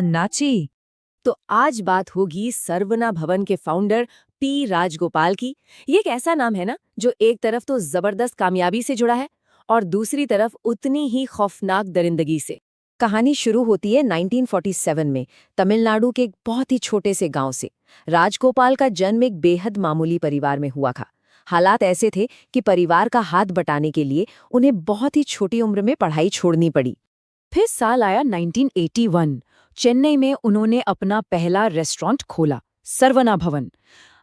अन्नाची। तो आज बात होगी सरवना भवन के फाउंडर पी राजगोपाल की। ये एक ऐसा नाम है ना जो एक तरफ तो जबरदस्त कामयाबी से जुड़ा है और दूसरी तरफ उतनी ही खौफनाक दरिंदगी से। कहानी शुरू होती है 1947 में तमिलनाडु के एक बहुत ही छोटे से गांव से। राजगोपाल का जन्म एक बेहद मामूली परिवार में हुआ था। हालात ऐसे थे कि परिवार का हाथ बटाने के लिए उन्हें बहुत ही छोटी उम्र में पढ़ाई छोड़नी पड़ी। फिर साल आया 1981। चेन्नई में उन्होंने अपना पहला रेस्टोरेंट खोला, सरवना भवन।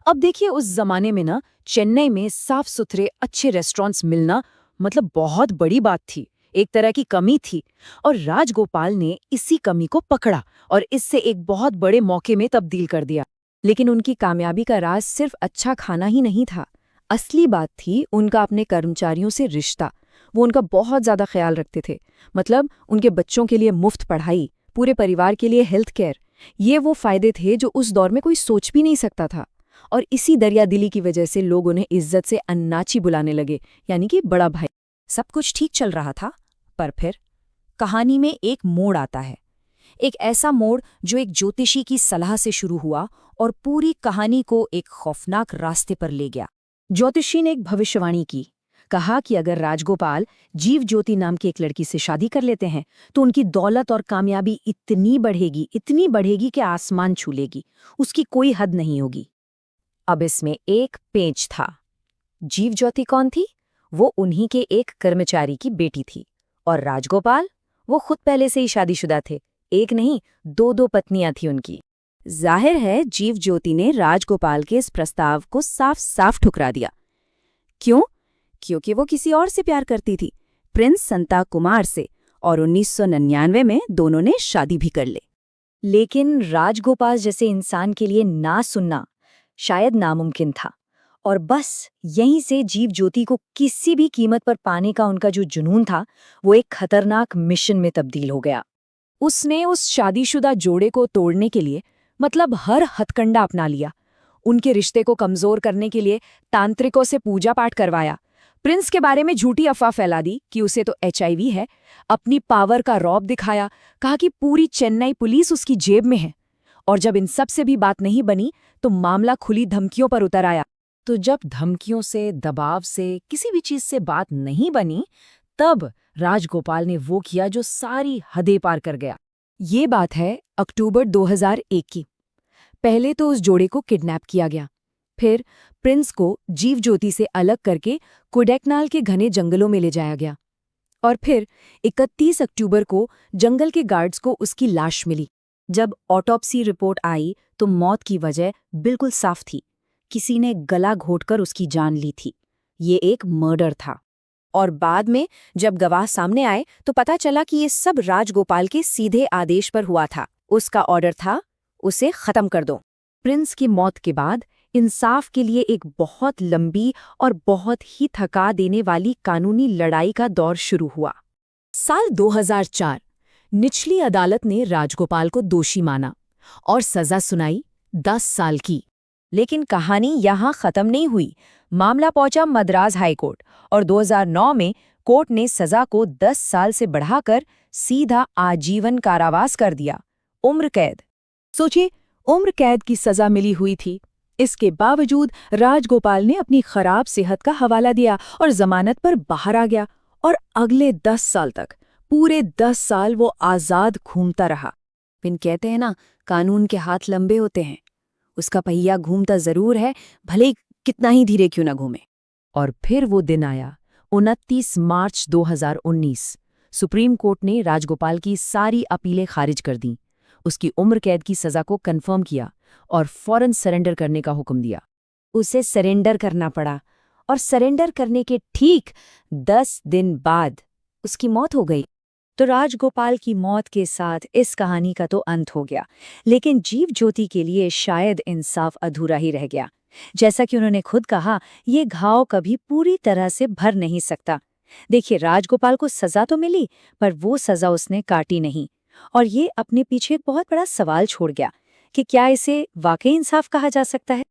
अब देखिए, उस जमाने में ना चेन्नई में साफ सुथरे अच्छे रेस्टोरेंट्स मिलना मतलब बहुत बड़ी बात थी, एक तरह की कमी थी। और राजगोपाल ने इसी कमी को पकड़ा और इससे एक बहुत बड़े मौके में तब्दील कर दिया। लेकिन उनकी कामयाबी का राज सिर्फ अच्छा खाना ही नहीं था। असली बात थी उनका अपने कर्मचारियों से रिश्ता। वो उनका बहुत ज्यादा ख्याल रखते थे। मतलब उनके बच्चों के लिए मुफ्त पढ़ाई, पूरे परिवार के लिए हेल्थ केयर। ये वो फायदे थे जो उस दौर में कोई सोच भी नहीं सकता था। और इसी दरियादिली की वजह से लोग उन्हें इज्जत से अन्नाची बुलाने लगे, यानी कि बड़ा भाई। सब कुछ ठीक चल रहा था, पर फिर कहानी में एक मोड़ आता है। एक ऐसा मोड़ जो एक ज्योतिषी की सलाह से शुरू हुआ और पूरी कहानी को एक खौफनाक रास्ते पर ले गया। ज्योतिषी ने एक भविष्यवाणी की। कहा कि अगर राजगोपाल जीव ज्योति नाम की एक लड़की से शादी कर लेते हैं तो उनकी दौलत और कामयाबी इतनी बढ़ेगी कि आसमान छू लेगी, उसकी कोई हद नहीं होगी। अब इसमें एक पेंच था। जीव ज्योति कौन थी? वो उन्हीं के एक कर्मचारी की बेटी थी। और राजगोपाल, वो खुद पहले से ही शादीशुदा थे। एक नहीं, दो पत्नियां थी उनकी। जाहिर है जीव ज्योति ने राजगोपाल के इस प्रस्ताव को साफ साफ ठुकरा दिया। क्यों? क्योंकि वो किसी और से प्यार करती थी, प्रिंस संता कुमार से। और 1999 में दोनों ने शादी भी कर ले। लेकिन राजगोपाल जैसे इंसान के लिए ना सुनना शायद नामुमकिन था। और बस यहीं से जीव ज्योति को किसी भी कीमत पर पाने का उनका जो जुनून था, वो एक खतरनाक मिशन में तब्दील हो गया। उसने उस शादीशुदा जोड़े को तोड़ने के लिए मतलब हर हथकंडा अपना लिया। उनके रिश्ते को कमजोर करने के लिए तांत्रिकों से पूजा पाठ करवाया। प्रिंस के बारे में झूठी अफवाह फैला दी कि उसे तो HIV है। अपनी पावर का रौब दिखाया, कहा कि पूरी चेन्नई पुलिस उसकी जेब में है। और जब इन सब से भी बात नहीं बनी तो मामला खुली धमकियों पर उतर आया। तो जब धमकियों से, दबाव से, किसी भी चीज से बात नहीं बनी, तब राजगोपाल ने वो किया जो सारी हदें पार कर गया। ये बात है अक्टूबर 2001 की। पहले तो उस जोड़े को किडनैप किया गया। फिर प्रिंस को जीव ज्योति से अलग करके कोडैकनाल के घने जंगलों में ले जाया गया। और फिर 31 अक्टूबर को जंगल के गार्ड्स को उसकी लाश मिली। जब ऑटोप्सी रिपोर्ट आई तो मौत की वजह बिल्कुल साफ थी। किसी ने गला घोंटकर उसकी जान ली थी। ये एक मर्डर था। और बाद में जब गवाह सामने आए तो पता चला कि ये सब राजगोपाल के सीधे आदेश पर हुआ था। उसका ऑर्डर था, उसे खत्म कर दो। प्रिंस की मौत के बाद इंसाफ के लिए एक बहुत लंबी और बहुत ही थका देने वाली कानूनी लड़ाई का दौर शुरू हुआ। साल 2004 निचली अदालत ने राजगोपाल को दोषी माना और सजा सुनाई 10 साल की। लेकिन कहानी यहाँ खत्म नहीं हुई। मामला पहुंचा मद्रास हाईकोर्ट और 2009 में कोर्ट ने सजा को 10 साल से बढ़ाकर सीधा आजीवन कारावास कर दिया, उम्र कैद। सोचिए, उम्र कैद की सजा मिली हुई थी। इसके बावजूद राजगोपाल ने अपनी खराब सेहत का हवाला दिया और जमानत पर बाहर आ गया। और अगले 10 साल तक, पूरे 10 साल वो आजाद घूमता रहा। फिर कहते हैं ना, कानून के हाथ लंबे होते हैं। उसका पहिया घूमता जरूर है, भले ही कितना ही धीरे क्यों ना घूमे। और फिर वो दिन आया, 29 मार्च 2019। सुप्रीम कोर्ट ने राजगोपाल की सारी अपीलें खारिज कर दी। उसकी उम्र कैद की सजा को कंफर्म किया और फौरन सरेंडर करने का हुक्म दिया। उसे सरेंडर करना पड़ा और सरेंडर करने के ठीक 10 दिन बाद उसकी मौत हो गई। तो राजगोपाल की मौत के साथ इस कहानी का तो अंत हो गया। लेकिन जीव ज्योति के लिए शायद इंसाफ अधूरा ही रह गया। जैसा कि उन्होंने खुद कहा, ये घाव कभी पूरी तरह से भर नहीं सकता। देखिए, राजगोपाल को सजा तो मिली, पर वो सजा उसने काटी नहीं। और ये अपने पीछे एक बहुत बड़ा सवाल छोड़ गया कि क्या इसे वाकई इंसाफ कहा जा सकता है।